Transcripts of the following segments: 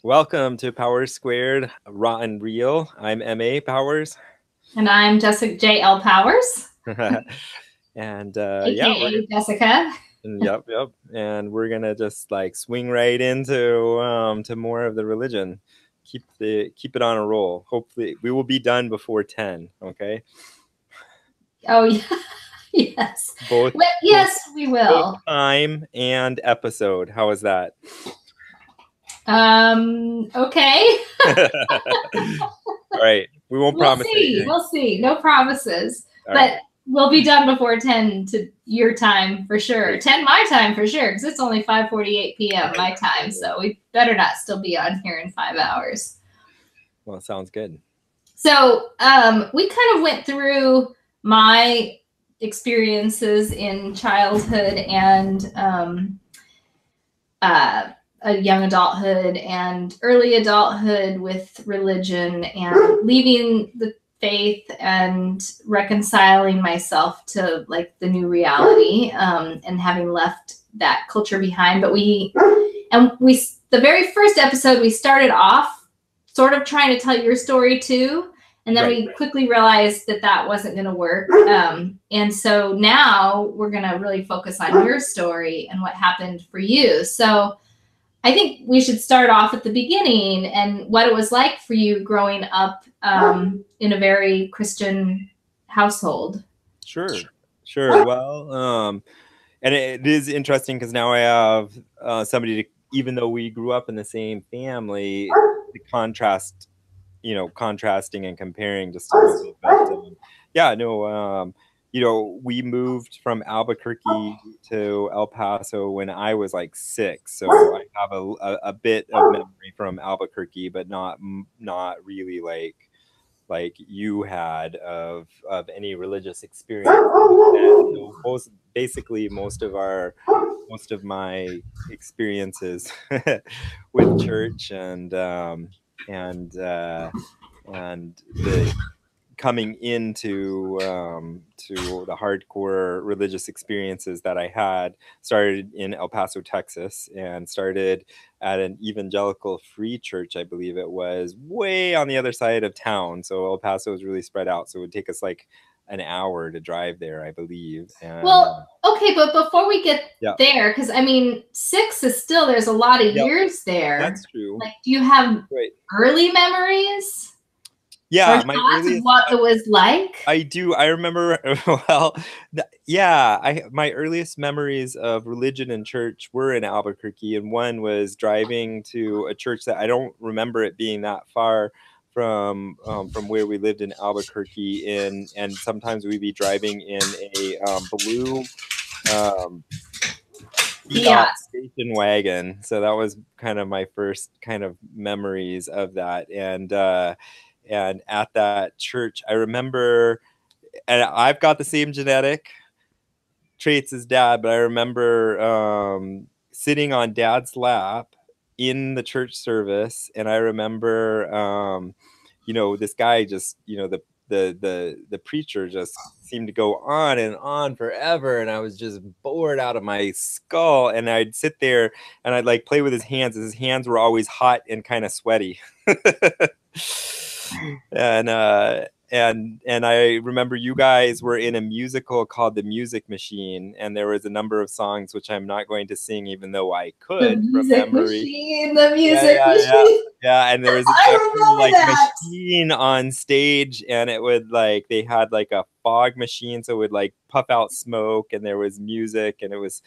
Welcome to Powerssquared, Raw and Real. I'm MA Powers. And I'm Jessica J.L. Powers, And aka Jessica. Yep. And we're gonna just like swing right into to more of the religion. Keep it on a roll. Hopefully, we will be done before 10. Okay. Oh yeah, yes. Both. Yes, we will. Both time and episode. How is that? Okay. All right. We won't promise anything. We'll see. No promises. All right. We'll be done before 10 to your time for sure. Right. 10 my time for sure, because it's only 5:48 p.m. my time. So we better not still be on here in 5 hours. Well, sounds good. So we kind of went through my experiences in childhood and a young adulthood and early adulthood with religion and leaving the faith and reconciling myself to like the new reality and having left that culture behind. But the very first episode, we started off sort of trying to tell your story too. And then we quickly realized that wasn't going to work. And so now we're going to really focus on your story and what happened for you. So I think we should start off at the beginning and what it was like for you growing up in a very Christian household. Sure. Well, and it is interesting because now I have somebody to, even though we grew up in the same family, the contrasting and comparing just a little bit. We moved from Albuquerque to El Paso when I was like 6. So I have a bit of memory from Albuquerque, but not really like you had of any religious experience. And so most of my experiences with church and the coming into to the hardcore religious experiences that I had started in El Paso, Texas, and started at an evangelical free church, I believe it was, way on the other side of town. So El Paso was really spread out. So it would take us like an hour to drive there, I believe. And, okay, but before we get there, because I mean, 6 is still, there's a lot of years there. That's true. Like, do you have early memories? Yeah, my earliest, what it was like. I do. I remember. My earliest memories of religion and church were in Albuquerque, and one was driving to a church that I don't remember it being that far from where we lived in Albuquerque. And sometimes we'd be driving in a blue station wagon. So that was kind of my first kind of memories of that. And at that church, I remember, and I've got the same genetic traits as Dad, but I remember sitting on Dad's lap in the church service. And I remember, this guy just, the preacher just seemed to go on and on forever. And I was just bored out of my skull. And I'd sit there and I'd like play with his hands. His hands were always hot and kind of sweaty. And I remember you guys were in a musical called The Music Machine, and there was a number of songs which I'm not going to sing, even though I could. The Music Machine. Yeah, and there was an machine on stage, and it would like they had like a fog machine, so it would like puff out smoke, and there was music, and it was.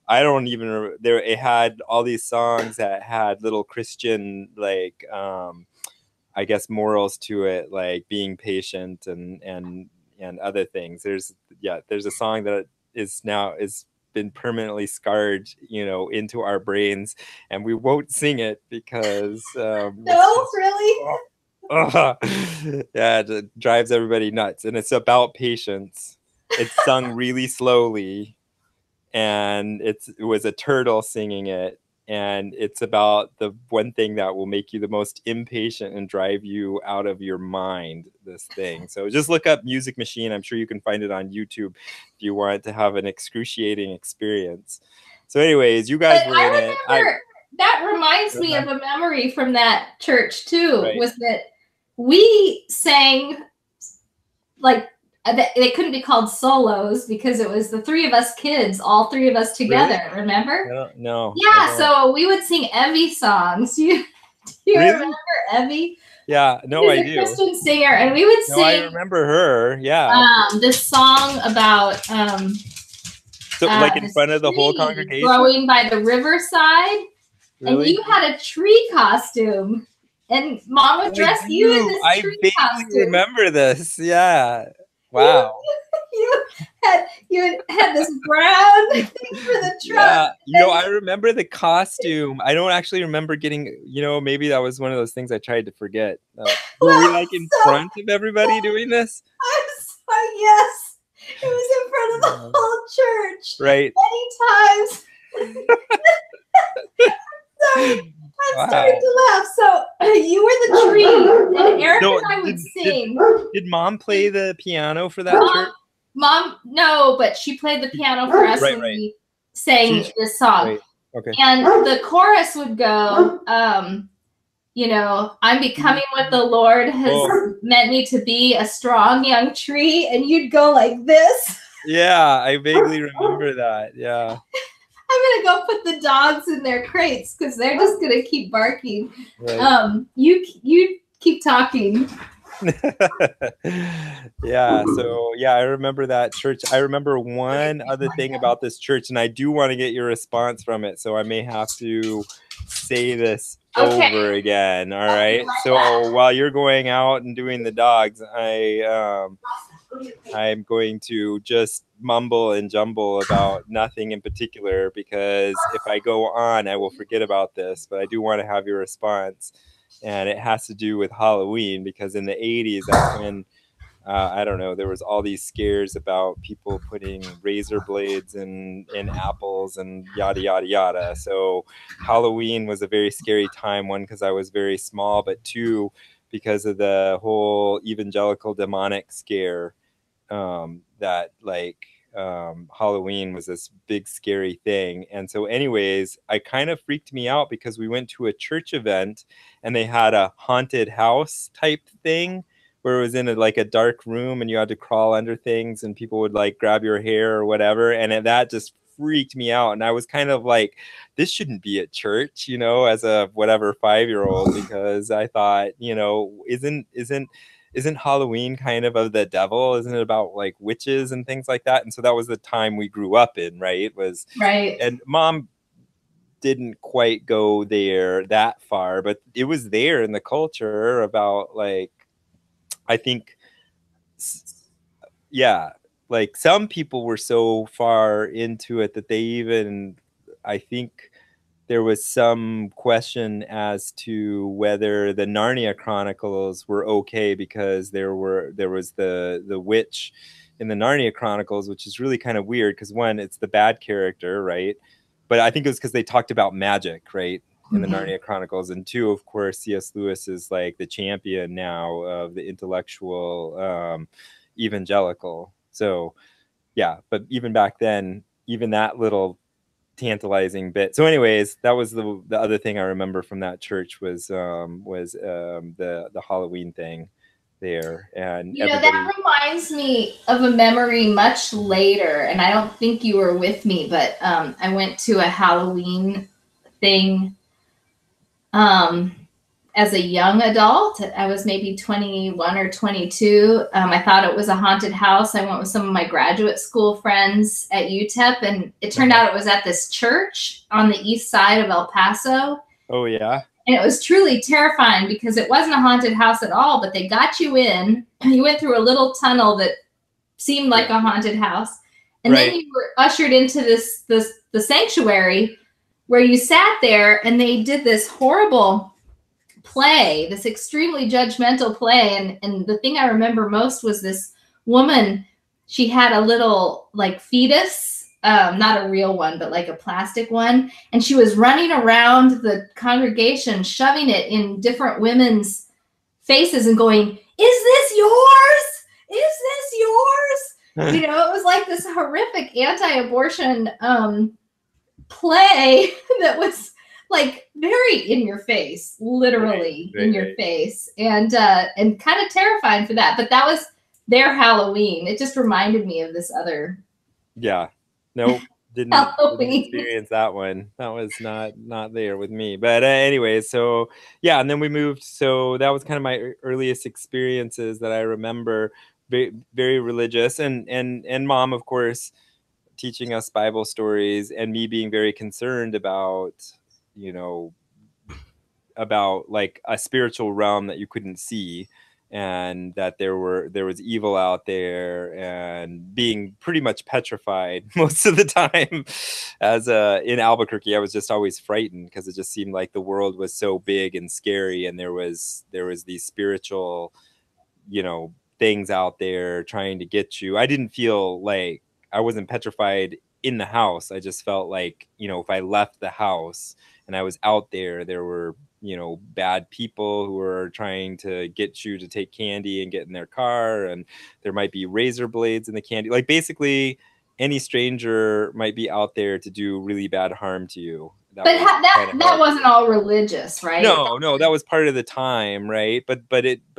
I don't even remember. It had all these songs that had little Christian like. I guess morals to it, like being patient and other things. There's a song that is been permanently scarred, into our brains, and we won't sing it because really. It drives everybody nuts, and it's about patience. It's sung really slowly, and it was a turtle singing it. And it's about the one thing that will make you the most impatient and drive you out of your mind, this thing. So just look up Music Machine. I'm sure you can find it on YouTube if you want to have an excruciating experience. So anyways, you guys were in it. that reminds me of a memory from that church too, Right. was that we sang, like, they couldn't be called solos because it was the three of us kids, all three of us together. Really? Remember? No. Yeah. So we would sing Evie songs. Do you Really? remember Evie? Yeah. No, I do. She's a Christian singer, and we would sing. No, I remember her. Yeah. This song about so like in front of the whole congregation, growing by the riverside. Really? And you had a tree costume, and Mom would dress you in this tree costume. I remember this. Yeah. Wow. You had this brown thing for the truck. Yeah. I remember the costume. I don't actually remember getting, maybe that was one of those things I tried to forget. Were we like in front of everybody doing this? I'm sorry, yes. It was in front of the whole church. Right. Many times. Sorry, I'm starting to laugh. So you were the tree, and Eric and I would sing. Did Mom play the piano for that church? Mom, no, but she played the piano for us when we sang this song. Right. Okay. And the chorus would go, I'm becoming what the Lord has meant me to be, a strong young tree. And you'd go like this. Yeah, I vaguely remember that. Yeah. I'm gonna go put the dogs in their crates because they're just gonna keep barking. Right. You keep talking. Yeah. So I remember that church. I remember one other thing about this church, and I do want to get your response from it. So I may have to say this over again. All right. So while you're going out and doing the dogs, I'm going to just mumble and jumble about nothing in particular, because if I go on, I will forget about this, but I do want to have your response. And it has to do with Halloween, because in the 80s, that's when, I don't know, there was all these scares about people putting razor blades in apples and yada, yada, yada. So Halloween was a very scary time, one, because I was very small, but two, because of the whole evangelical demonic scare, that Halloween was this big scary thing. And so anyways, I kind of freaked me out because we went to a church event and they had a haunted house type thing where it was in a dark room and you had to crawl under things and people would grab your hair or whatever. And that just freaked me out. And I was kind of like, this shouldn't be at church, as a 5-year-old, because I thought, isn't Halloween kind of the devil? Isn't it about witches and things like that? And so that was the time we grew up in, right? And Mom didn't quite go there that far, but it was there in the culture about I think, some people were so far into it that they even, I think, there was some question as to whether the Narnia Chronicles were okay, because there was the witch in the Narnia Chronicles, which is really kind of weird because, one, it's the bad character, right? But I think it was because they talked about magic, right, in the Narnia Chronicles. And two, of course, C.S. Lewis is the champion now of the intellectual evangelical. So, yeah, but even back then, even that little tantalizing bit. So anyways, that was the other thing I remember from that church was the Halloween thing there. And that reminds me of a memory much later, and I don't think you were with me, but I went to a Halloween thing as a young adult. I was maybe 21 or 22. I thought it was a haunted house. I went with some of my graduate school friends at UTEP, and it turned out it was at this church on the east side of El Paso. Oh, yeah. And it was truly terrifying because it wasn't a haunted house at all, but they got you in. You went through a little tunnel that seemed like a haunted house. And then you were ushered into the sanctuary where you sat there, and they did this horrible play, this extremely judgmental play. And the thing I remember most was this woman. She had a little fetus, not a real one, but a plastic one. And she was running around the congregation, shoving it in different women's faces and going, "Is this yours? Is this yours?" It was like this horrific anti-abortion play that was like very in your face, literally in your Right. face, and kind of terrifying for that. But that was their Halloween. It just reminded me of this other Yeah. Nope. Didn't Halloween. experience that one. That was not there with me. But anyway, so yeah, and then we moved. So that was kind of my earliest experiences that I remember. Very religious, and mom, of course, teaching us Bible stories, and me being very concerned about, you know, about like a spiritual realm that you couldn't see, and that there was evil out there, and being pretty much petrified most of the time. As in Albuquerque, I was just always frightened because it just seemed like the world was so big and scary, and there was these spiritual, things out there trying to get you. I didn't feel like I wasn't petrified in the house. I just felt like, if I left the house and I was out there, there were, bad people who were trying to get you to take candy and get in their car. And there might be razor blades in the candy. Like basically, any stranger might be out there to do really bad harm to you. That But was kind that of how that I wasn't all religious, right? no, no, that was part of the time, right? But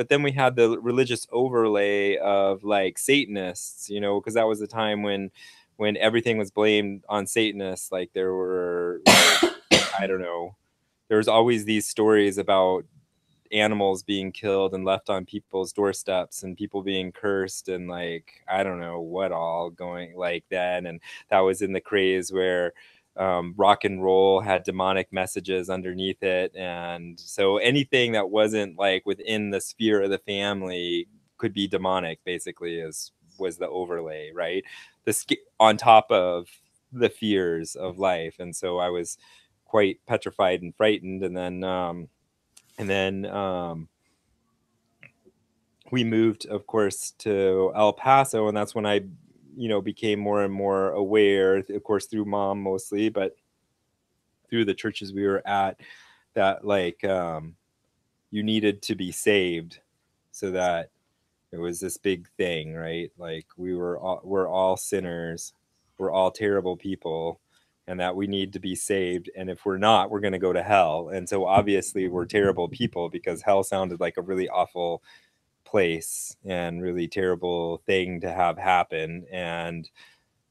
then we had the religious overlay of like Satanists, because that was the time when everything was blamed on Satanists. Like there were like, I don't know, there was always these stories about animals being killed and left on people's doorsteps, and people being cursed, and like I don't know what all going like that. And that was in the craze where rock and roll had demonic messages underneath it, and so anything that wasn't like within the sphere of the family could be demonic, basically, is was the overlay, right? On top of the fears of life. And so I was quite petrified and frightened. And then we moved, of course, to El Paso, and that's when I, became more and more aware, of course, through mom mostly, but through the churches we were at, that like you needed to be saved, so that it was this big thing, right? Like we're all sinners, we're all terrible people, and that we need to be saved. And if we're not, we're going to go to hell. And so obviously we're terrible people, because hell sounded like a really awful place and really terrible thing to have happen. And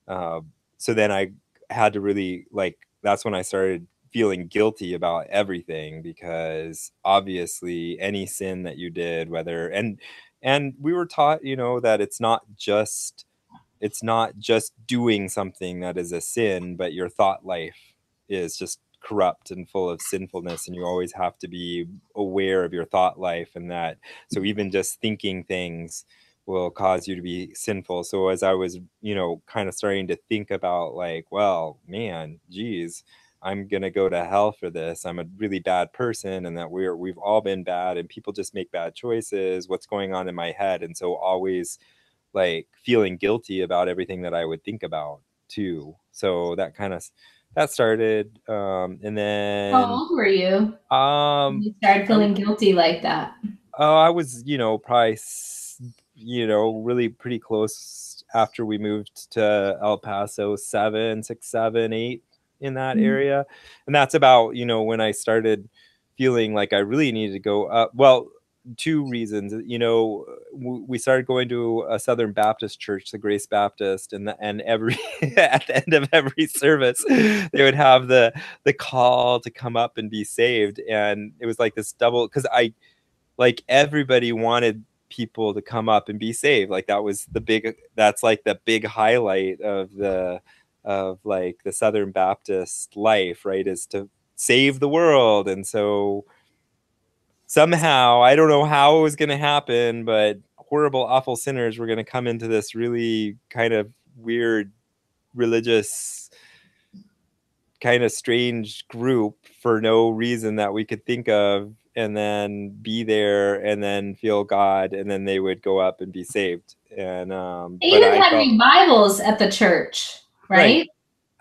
uh, so then I had to really like, that's when I started feeling guilty about everything, because obviously any sin that you did, whether and we were taught, that it's not just doing something that is a sin, but your thought life is just corrupt and full of sinfulness, and you always have to be aware of your thought life. And that, so even just thinking things will cause you to be sinful. So as I was, kind of starting to think about like, well, man, geez, I'm gonna go to hell for this. I'm a really bad person, and that we've all been bad, and people just make bad choices. What's going on in my head? And so always like feeling guilty about everything that I would think about too. So that started, and How then old were you when um, you started I feeling guilty like that? I was, probably, really pretty close after we moved to El Paso, 7, 6, 7, 8, in that Mm. area. And that's about, when I started feeling like I really needed to go up. Well, two reasons. We started going to a Southern Baptist church, the Grace Baptist, and every at the end of every service, they would have the call to come up and be saved. And it was like this double, because I like everybody wanted people to come up and be saved. Like that's like the big highlight of like the Southern Baptist life, right? Is to save the world. And so somehow, I don't know how it was going to happen, but horrible, awful sinners were going to come into this really kind of weird religious, kind of strange group for no reason that we could think of, and then be there and then feel God, and then they would go up and be saved. And They but even I had felt revivals at the church, right. right?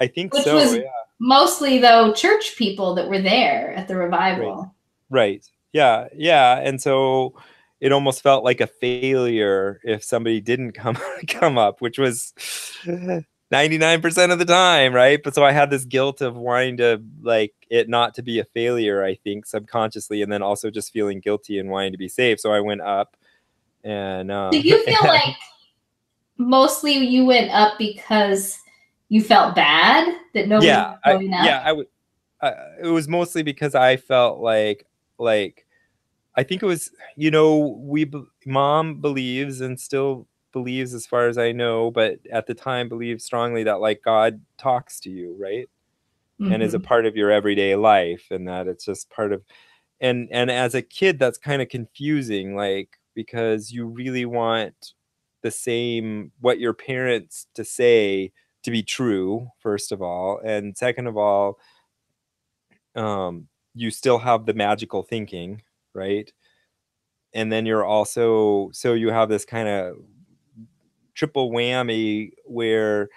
I think Which so. was Yeah. mostly though church people that were there at the Right. revival. Right. Yeah. Yeah. And so it almost felt like a failure if somebody didn't come come up, which was 99% of the time, right? But so I had this guilt of wanting to like it not to be a failure, I think, subconsciously, and then also just feeling guilty and wanting to be saved. So I went up and Do you feel like mostly you went up because you felt bad that nobody yeah, was going up? I would it was mostly because I felt like I think it was, mom believes and still believes as far as I know, but at the time believed strongly that like God talks to you, right? And is a Mm-hmm. part of your everyday life, and that it's just part of, and as a kid that's kind of confusing, like, because you really want the same what your parents to say to be true, first of all, and second of all, you still have the magical thinking, right? And then you're also, so you have this kind of triple whammy where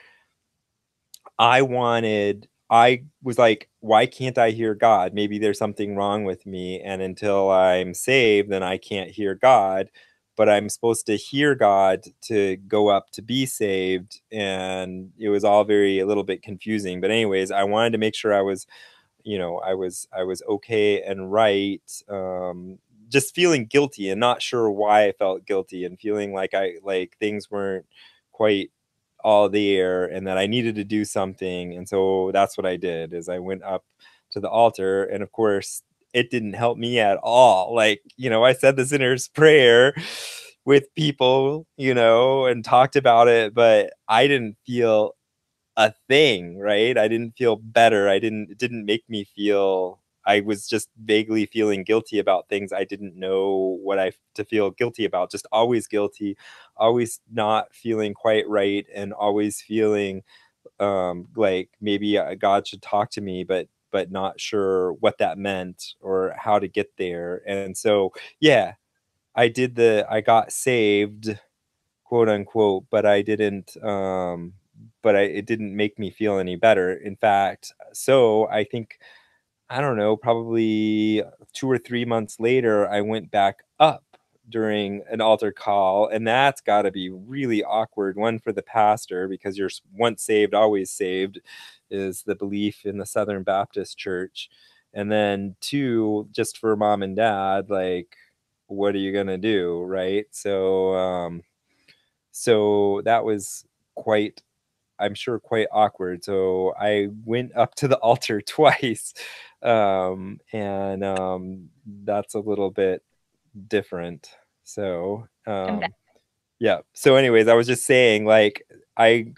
I was like, why can't I hear God? Maybe there's something wrong with me. And until I'm saved, then I can't hear God. But I'm supposed to hear God to go up to be saved. And it was all a little bit confusing. But anyways, I wanted to make sure I was okay and right. Just feeling guilty and not sure why I felt guilty, and feeling like things weren't quite all there, and that I needed to do something. And so that's what I did, is I went up to the altar, and of course it didn't help me at all. Like, I said the sinner's prayer with people, and talked about it, but I didn't feel a thing, right? I didn't feel better. It didn't make me feel, I was just vaguely feeling guilty about things I didn't know what I to feel guilty about. Just always guilty, always not feeling quite right, and always feeling like maybe God should talk to me, but not sure what that meant or how to get there. And so, yeah, I got saved, quote unquote, but I didn't it didn't make me feel any better. In fact, so I think, I don't know, probably 2 or 3 months later, I went back up during an altar call, and that's got to be really awkward. One, for the pastor, because you're once saved, always saved, is the belief in the Southern Baptist Church. And then two, just for mom and dad, like, what are you gonna do, right? So that was quite, I'm sure, quite awkward. So I went up to the altar twice. And that's a little bit different. So yeah. So anyways, I was just saying, like, I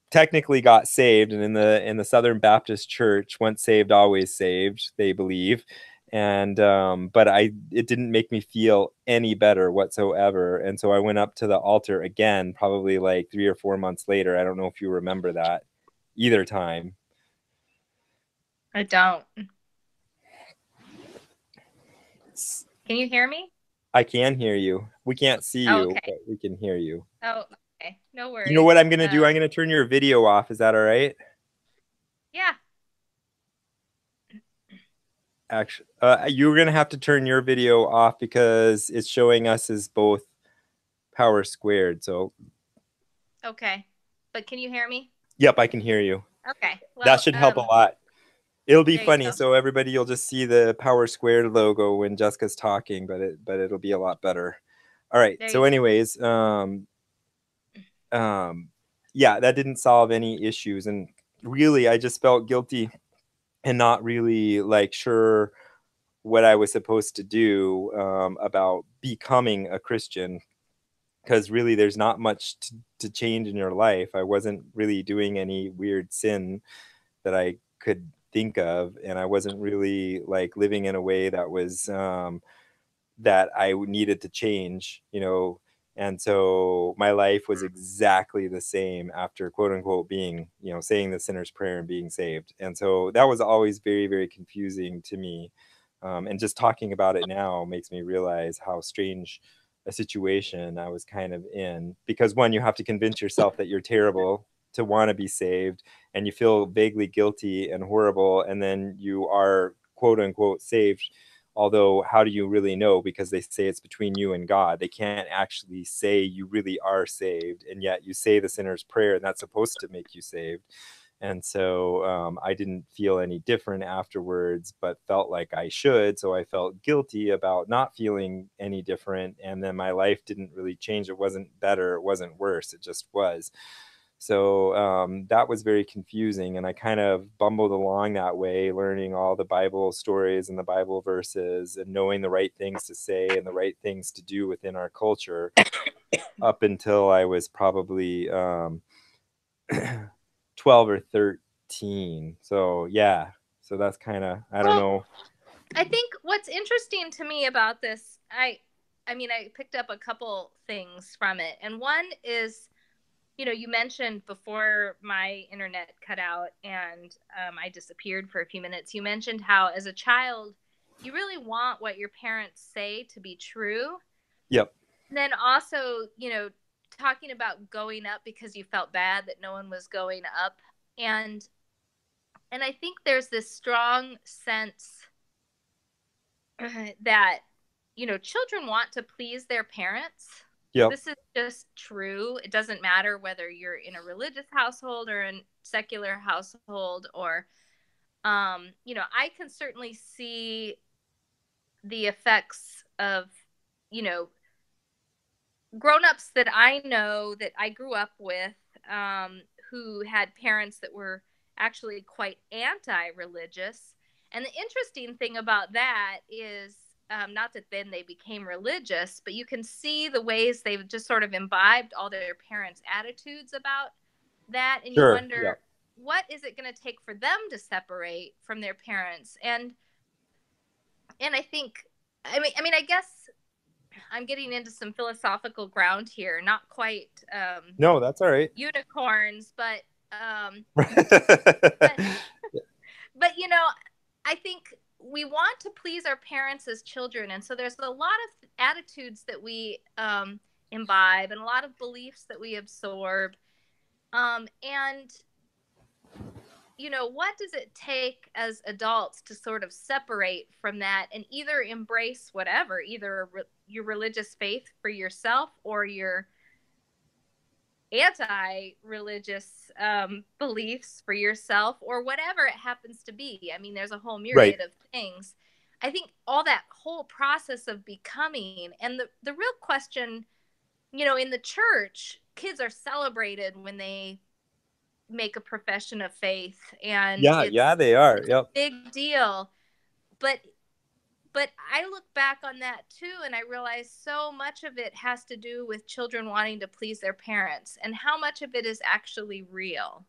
technically got saved, and in the Southern Baptist Church, once saved always saved, they believe. And but it didn't make me feel any better whatsoever, and so I went up to the altar again, probably like 3 or 4 months later. I don't know if you remember that either time. I don't. Can you hear me? I can hear you. We can't see Oh, you, okay. but we can hear you. Oh, okay. No You know worries. what I'm gonna do? I'm gonna turn your video off. Is that all right? Yeah. Actually, you're gonna have to turn your video off because it's showing us as both Powerssquared. So, Okay. But can you hear me? yep, I can hear you. Okay. That Well, should help a lot. It'll be there you funny. go. So everybody, you'll just see the Powerssquared logo when Jessica's talking, but it'll be a lot better. All right. There you So, anyways, um, yeah, that didn't solve any issues, and really, I just felt guilty and not really like sure what I was supposed to do about becoming a Christian, because really there's not much to change in your life. I wasn't really doing any weird sin that I could think of, and I wasn't really like living in a way that was that I needed to change. And so my life was exactly the same after, quote unquote, being, saying the sinner's prayer and being saved. And so that was always very, very confusing to me. And just talking about it now makes me realize how strange a situation I was kind of in. Because one, you have to convince yourself that you're terrible to want to be saved, and you feel vaguely guilty and horrible, and then you are, quote unquote, saved Although, how do you really know? Because they say it's between you and God. They can't actually say you really are saved, and yet you say the sinner's prayer, and that's supposed to make you saved. And so I didn't feel any different afterwards, but felt like I should. So I felt guilty about not feeling any different. And then my life didn't really change. It wasn't better. It wasn't worse. It just was. So that was very confusing. And I kind of bumbled along that way, learning all the Bible stories and the Bible verses and knowing the right things to say and the right things to do within our culture up until I was probably 12 or 13. So yeah, so that's kind of, I don't know. I think what's interesting to me about this, I mean, I picked up a couple things from it. And one is, you mentioned before my internet cut out and I disappeared for a few minutes, you mentioned how as a child, you really want what your parents say to be true. Yep. And then also, talking about going up because you felt bad that no one was going up. And I think there's this strong sense that children want to please their parents. Yep. This is just true. It doesn't matter whether you're in a religious household or a secular household, or I can certainly see the effects of grown-ups that I know that I grew up with, who had parents that were actually quite anti-religious. And the interesting thing about that is, not that then they became religious, but you can see the ways they've just sort of imbibed all their parents' attitudes about that. And you Sure. wonder, Yep. what is it going to take for them to separate from their parents? And I think, I guess I'm getting into some philosophical ground here, not quite No, that's all right. unicorns, but but I think we want to please our parents as children, and so there's a lot of attitudes that we imbibe and a lot of beliefs that we absorb, and what does it take as adults to sort of separate from that and either embrace whatever, either your religious faith for yourself or your anti-religious beliefs for yourself, or whatever it happens to be. I mean, there's a whole myriad Right. of things. I think all that whole process of becoming, and the real question, in the church, kids are celebrated when they make a profession of faith, and Yeah, yeah, they are. it's a Yep. big deal. But I look back on that too, and I realize so much of it has to do with children wanting to please their parents, and how much of it is actually real.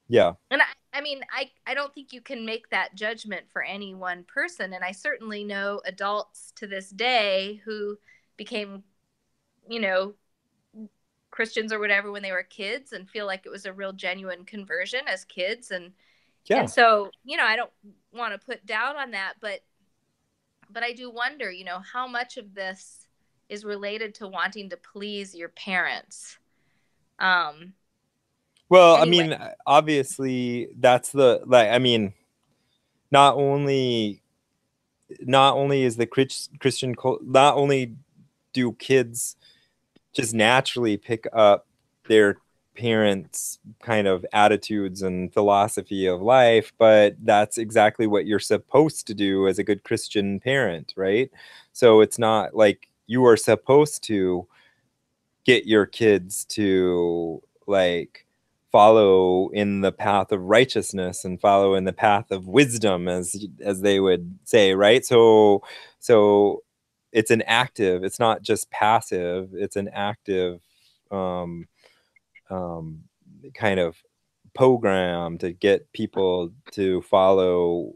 Yeah. And I mean, I don't think you can make that judgment for any one person. And I certainly know adults to this day who became, you know, Christians or whatever when they were kids and feel like it was a real genuine conversion as kids. And Yeah. so, I don't want to put doubt on that, but I do wonder, how much of this is related to wanting to please your parents. Well, I Anyway. mean, obviously that's the, like, I mean, not only is the Christian not only do kids just naturally pick up their parents' kind of attitudes and philosophy of life, but that's exactly what you're supposed to do as a good Christian parent, right? So it's not like you are supposed to get your kids to like follow in the path of righteousness and follow in the path of wisdom, as they would say, right? So it's an active, it's not just passive, it's an active um um kind of program to get people to follow,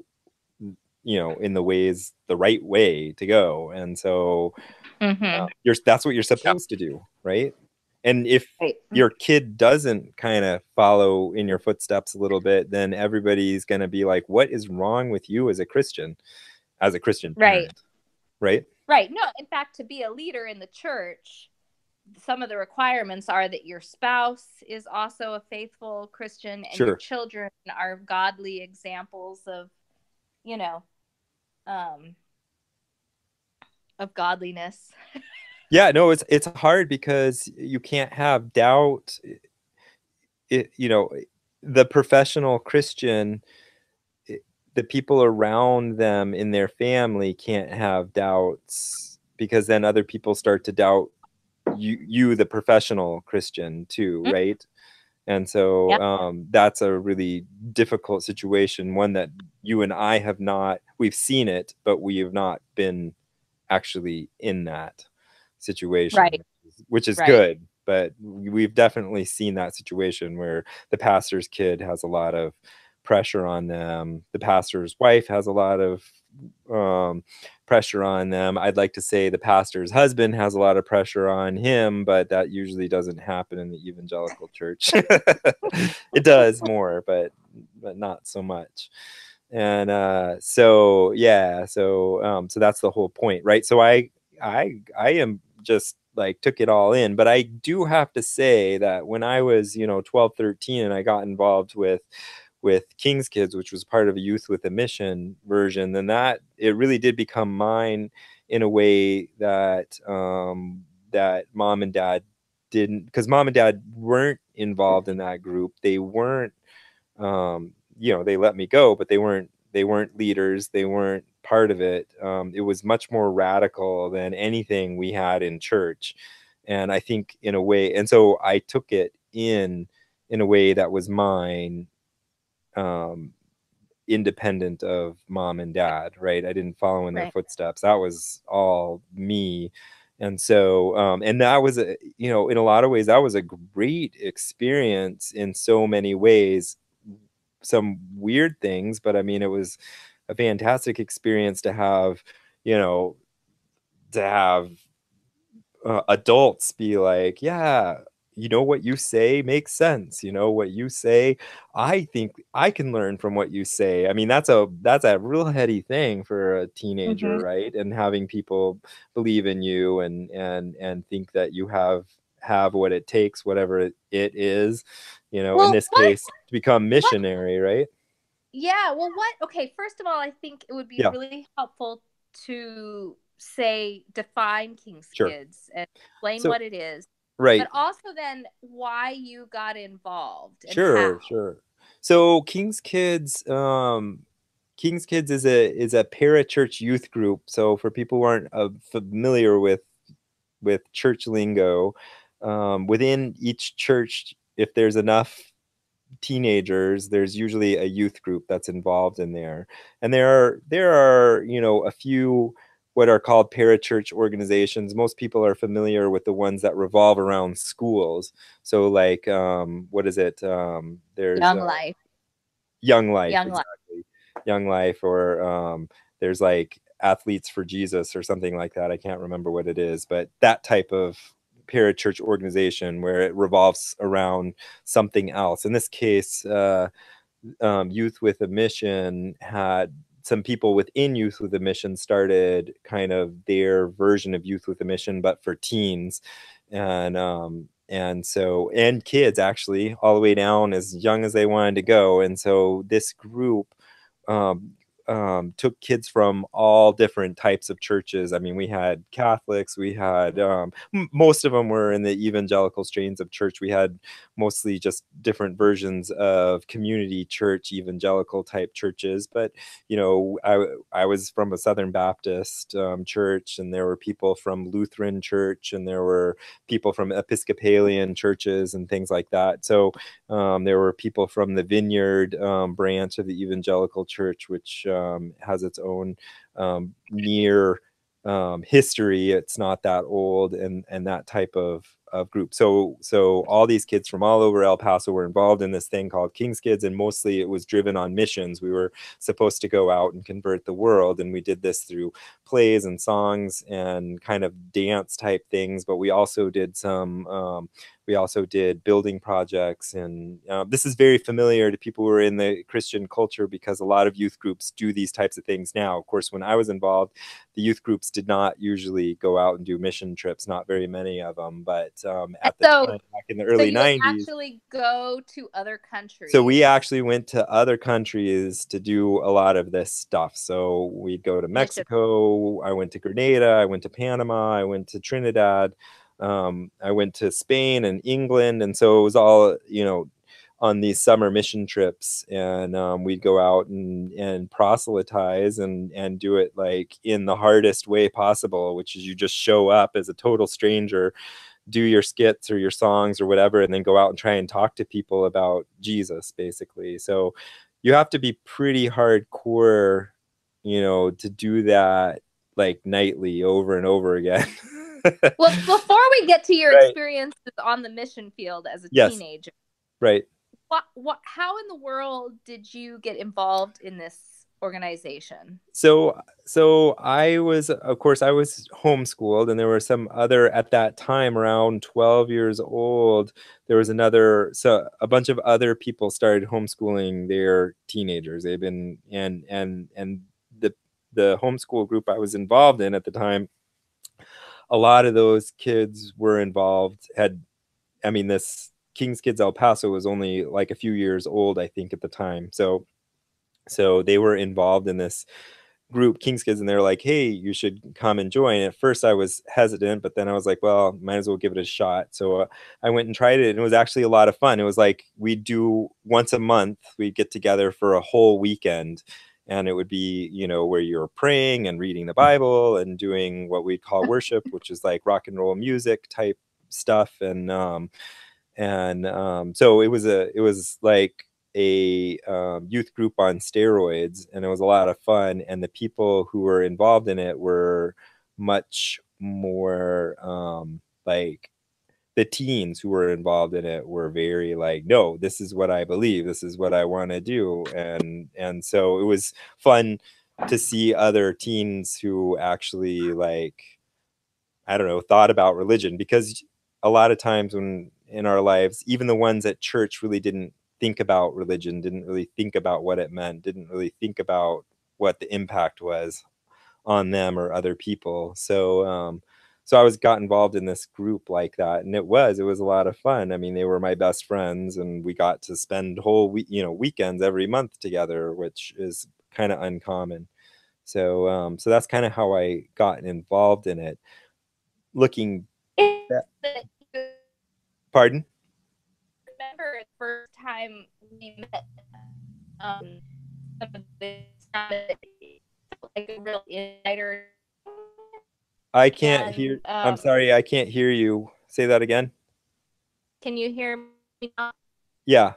in the ways, the right way to go. And so Mm-hmm. that's what you're supposed to do, right? And if Right. your kid doesn't kind of follow in your footsteps a little bit, then everybody's going to be like, what is wrong with you as a Christian, Right. parent, right? Right. No, in fact, to be a leader in the church, some of the requirements are that your spouse is also a faithful Christian and your Sure. children are godly examples of, you know, um, of godliness. Yeah, no, it's hard because you can't have doubt. You know, the professional Christian, the people around them in their family can't have doubts, because then other people start to doubt you the professional Christian too, Mm. right? And so Yep. that's a really difficult situation, one that you and I have not, we've seen it, but we have not been actually in that situation, Right. which is Right. good. But we've definitely seen that situation where the pastor's kid has a lot of pressure on them. The pastor's wife has a lot of um, pressure on them. I'd like to say the pastor's husband has a lot of pressure on him, but that usually doesn't happen in the evangelical church. It does more, but not so much. And so yeah, so that's the whole point, right? So I am just like took it all in, but I do have to say that when I was 12, 13, and I got involved with King's Kids, which was part of a Youth with a Mission version, then that it really did become mine in a way that that mom and dad didn't, because mom and dad weren't involved in that group. They weren't they let me go, but they weren't leaders. They weren't part of it. It was much more radical than anything we had in church. And I think in a way, and so I took it in a way that was mine, um, independent of mom and dad, right? I didn't follow in their Right. footsteps. That was all me. And so, and that was, in a lot of ways, that was a great experience in so many ways. Some weird things, but I mean, it was a fantastic experience to have, you know, to have adults be like, yeah, what you say makes sense. What you say, I think I can learn from what you say. I mean, that's a real heady thing for a teenager, Mm-hmm. right? And having people believe in you and think that you have what it takes, whatever it is, in Well, this case, to become what missionary, right? Yeah, well, okay, first of all, I think it would be Yeah, really helpful to say define King's sure. Kids and explain So, what it is, but right. also then why you got involved and Sure, how. sure. So King's Kids is a parachurch youth group. So for people who aren't familiar with church lingo, within each church, if there's enough teenagers, there's usually a youth group that's involved in there. And there are a few what are called parachurch organizations. Most people are familiar with the ones that revolve around schools. So like what is it? There's Young Life. Young Life, Young Life. exactly. Young Life, or there's like Athletes for Jesus or something like that. I can't remember what it is, but that type of parachurch organization where it revolves around something else. In this case, Youth with a Mission had some people within Youth with a Mission started kind of their version of Youth with a Mission, but for teens, and kids actually, all the way down as young as they wanted to go. And so this group um, took kids from all different types of churches. I mean, we had Catholics, we had most of them were in the evangelical strains of church. We had mostly just different versions of community church, evangelical type churches. But I was from a Southern Baptist church, and there were people from Lutheran church, and there were people from Episcopalian churches and things like that. So there were people from the Vineyard branch of the evangelical church, which has its own near history. It's not that old, and that type of group. So all these kids from all over El Paso were involved in this thing called King's Kids, and mostly it was driven on missions. We were supposed to go out and convert the world, and we did this through plays and songs and kind of dance type things, but we also did some We also did building projects, and this is very familiar to people who are in the Christian culture because a lot of youth groups do these types of things now. Of course, when I was involved, the youth groups did not usually go out and do mission trips, not very many of them, but at the time, back in the early you would 90s, actually go to other countries. so we actually went to other countries to do a lot of this stuff. So we'd go to Mexico, I went to Grenada, I went to Panama, I went to Trinidad, I went to Spain and England, and so it was all, you know, on these summer mission trips, and we'd go out and proselytize and do it like in the hardest way possible, which is you just show up as a total stranger, do your skits or your songs or whatever, and then go out and try and talk to people about Jesus, basically. So you have to be pretty hardcore, you know, to do that like nightly over and over again. Well, before we get to your experiences on the mission field as a teenager, right? How in the world did you get involved in this organization? So I was, of course, I was homeschooled, and there were some other, at that time, around 12 years old, there was another, so a bunch of other people started homeschooling their teenagers. They've been, and the homeschool group I was involved in at the time, a lot of those kids were involved, I mean, this King's Kids El Paso was only like a few years old, I think, at the time. So they were involved in this group, King's Kids, and they're like, hey, you should come and join. At first I was hesitant, but then I was like, well, might as well give it a shot. So I went and tried it, and it was actually a lot of fun. It was like we'd do once a month, we'd get together for a whole weekend, and it would be, you know, where you're praying and reading the Bible and doing what we'd call worship, which is like rock and roll music type stuff. So it was like a youth group on steroids, and it was a lot of fun, and the people who were involved in it were much more like, the teens who were involved in it were very like, no, this is what I believe, this is what I want to do, and so it was fun to see other teens who actually, like, I don't know, thought about religion, because a lot of times when in our lives, even the ones at church really didn't think about religion, didn't really think about what it meant, didn't really think about what the impact was on them or other people. So I got involved in this group like that, and it was a lot of fun. I mean, they were my best friends, and we got to spend whole weekends every month together, which is kind of uncommon. So that's kind of how I got involved in it. Looking back, pardon? Remember the first time we met, like a real insider. I can't hear. I'm sorry, I can't hear you. Say that again. Can you hear me now? Yeah.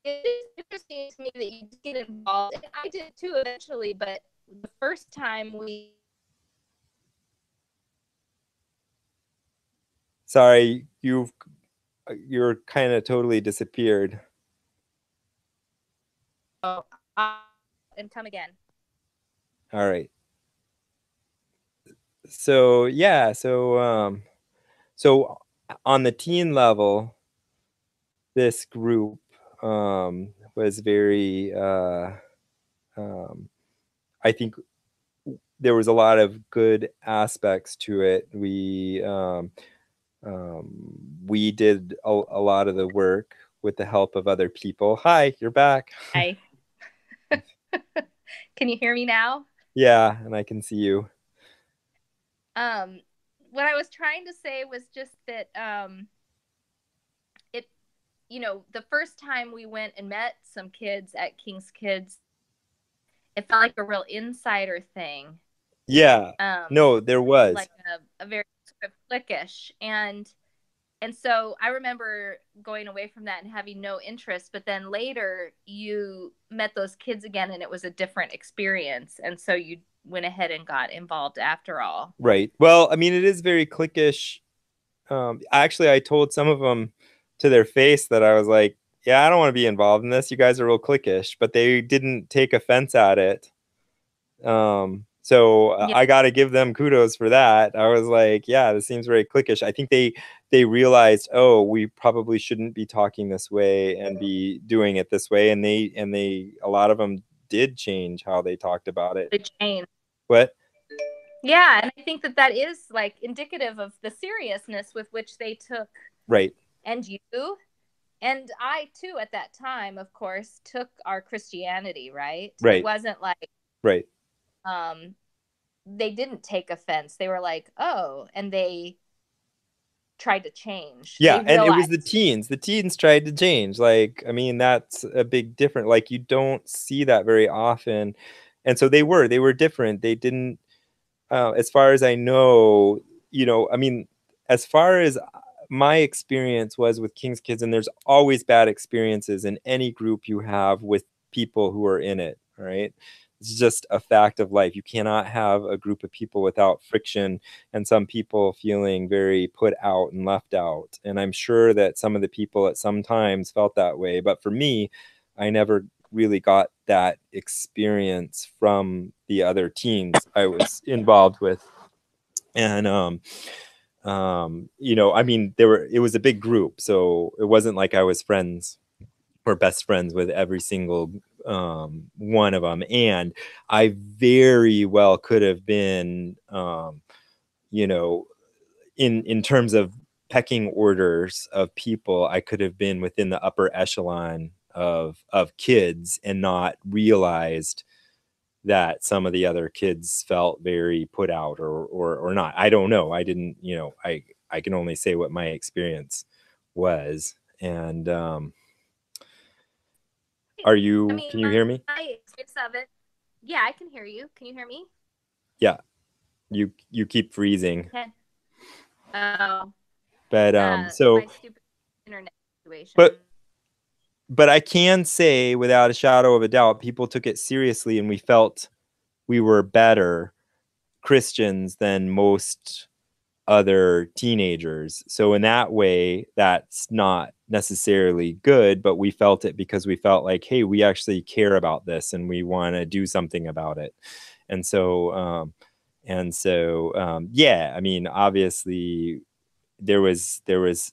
It is interesting to me that you get involved, and I did too eventually. But the first time Sorry, you're kind of totally disappeared. Oh, and come again. All right. So yeah, so on the teen level, this group was very I think there was a lot of good aspects to it. We did a lot of the work with the help of other people. Hi, you're back. Hi. Can you hear me now? Yeah, and I can see you. What I was trying to say was just that the first time we went and met some kids at King's Kids, it felt like a real insider thing. Yeah. No, there was like a very sort of cliquish, and so I remember going away from that and having no interest. But then later, you met those kids again, and it was a different experience, and so you went ahead and got involved after all. Right. Well, I mean, it is very cliquish. Actually, I told some of them to their face that I was like, yeah, I don't want to be involved in this. You guys are real cliquish, but they didn't take offense at it. So So Yeah. I got to give them kudos for that. I was like, yeah, this seems very cliquish. I think they realized, oh, we probably shouldn't be talking this way and be doing it this way, and they a lot of them did change how they talked about it. The change. What? Yeah, and I think that that is like indicative of the seriousness with which they took Right. and you and I too at that time, of course, took our Christianity, right? It Right. wasn't like Right. um they didn't take offense. They were like, "Oh," and they tried to change. Yeah, They and it was the realized. teens. The teens tried to change. Like, I mean, that's a big difference. Like, you don't see that very often. And so they were different. They didn't, as far as I know, I mean, as far as my experience was with King's Kids, and there's always bad experiences in any group you have with people who are in it, all right? It's just a fact of life. You cannot have a group of people without friction and some people feeling very put out and left out. And I'm sure that some of the people at some times felt that way. But for me, I never really got that experience from the other teens I was involved with. And I mean, it was a big group, so it wasn't like I was friends or best friends with every single one of them. And I very well could have been, you know, in terms of pecking orders of people, I could have been within the upper echelon of kids and not realized that some of the other kids felt very put out or not. I don't know. I didn't, I can only say what my experience was. And I mean, can you hear me? my experience of it. Yeah, I can hear you. Can you hear me? Yeah. You keep freezing. Can. Oh, But my stupid internet situation. But I can say without a shadow of a doubt, people took it seriously and we felt we were better Christians than most other teenagers. So in that way, that's not necessarily good, but we felt it because we felt like, hey, we actually care about this and we want to do something about it. And so, yeah, I mean, obviously there was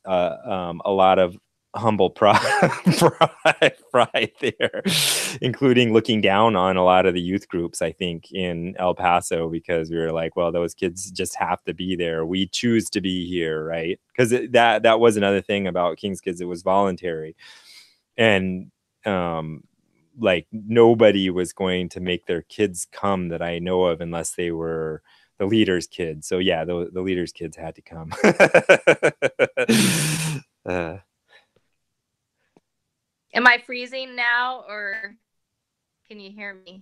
a lot of humble pride, pride there, including looking down on a lot of the youth groups, I think, in El Paso, because we were like, well, those kids just have to be there. We choose to be here, right? Because that was another thing about King's Kids. It was voluntary. And like nobody was going to make their kids come that I know of unless they were the leader's kids. So yeah, the leader's kids had to come. Am I freezing now, or can you hear me?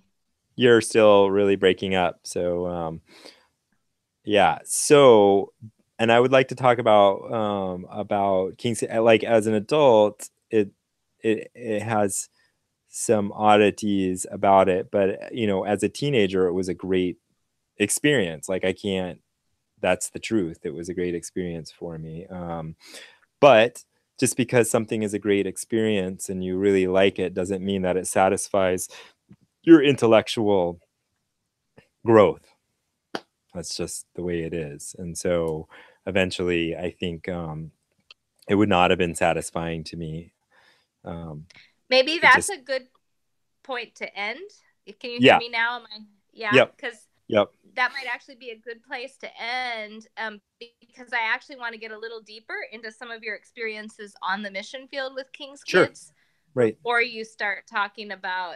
You're still really breaking up. So yeah. So, and I would like to talk about King's, like as an adult, it has some oddities about it, but as a teenager, it was a great experience. Like I can't, that's the truth. It was a great experience for me. But just because something is a great experience and you really like it doesn't mean that it satisfies your intellectual growth. That's just the way it is. And so eventually I think it would not have been satisfying to me. Maybe that's a good point to end. Can you hear me now? Yeah, because that might actually be a good place to end, because I actually want to get a little deeper into some of your experiences on the mission field with King's Kids. Right. Before you start talking about,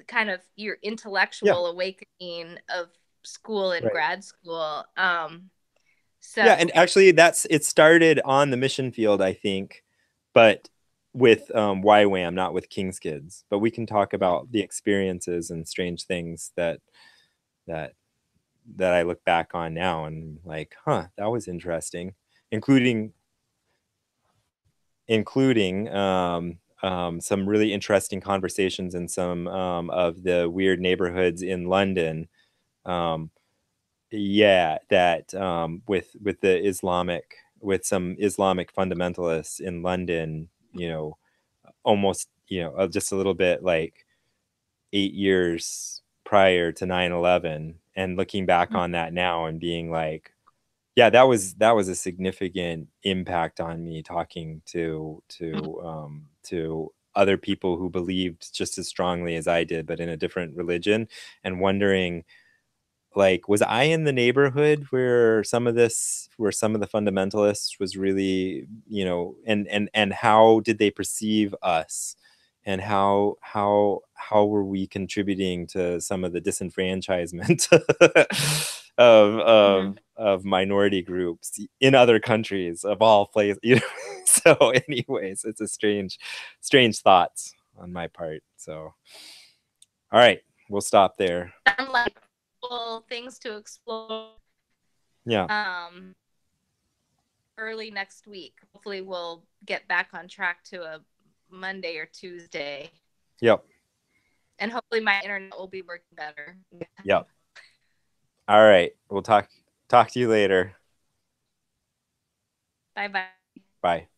kind of your intellectual awakening of school and grad school. So yeah, and actually it started on the mission field, I think, but with YWAM, not with King's Kids. But we can talk about the experiences and strange things that I look back on now and like, that was interesting, including some really interesting conversations in some of the weird neighborhoods in London. Yeah, that with some Islamic fundamentalists in London, almost, just a little bit like 8 years prior to 9/11, and looking back on that now and being like, yeah, that was a significant impact on me, talking to other people who believed just as strongly as I did, but in a different religion, and wondering, like, was I in the neighborhood where some of the fundamentalists was really, and how did they perceive us, and how were we contributing to some of the disenfranchisement of minority groups in other countries of all places, So anyways, it's a strange thoughts on my part. So all right, we'll stop there. Like things to explore. Yeah. Early next week. Hopefully we'll get back on track to a Monday or Tuesday. Yep. And hopefully my internet will be working better. Yep. All right. We'll talk to you later. Bye-bye. Bye.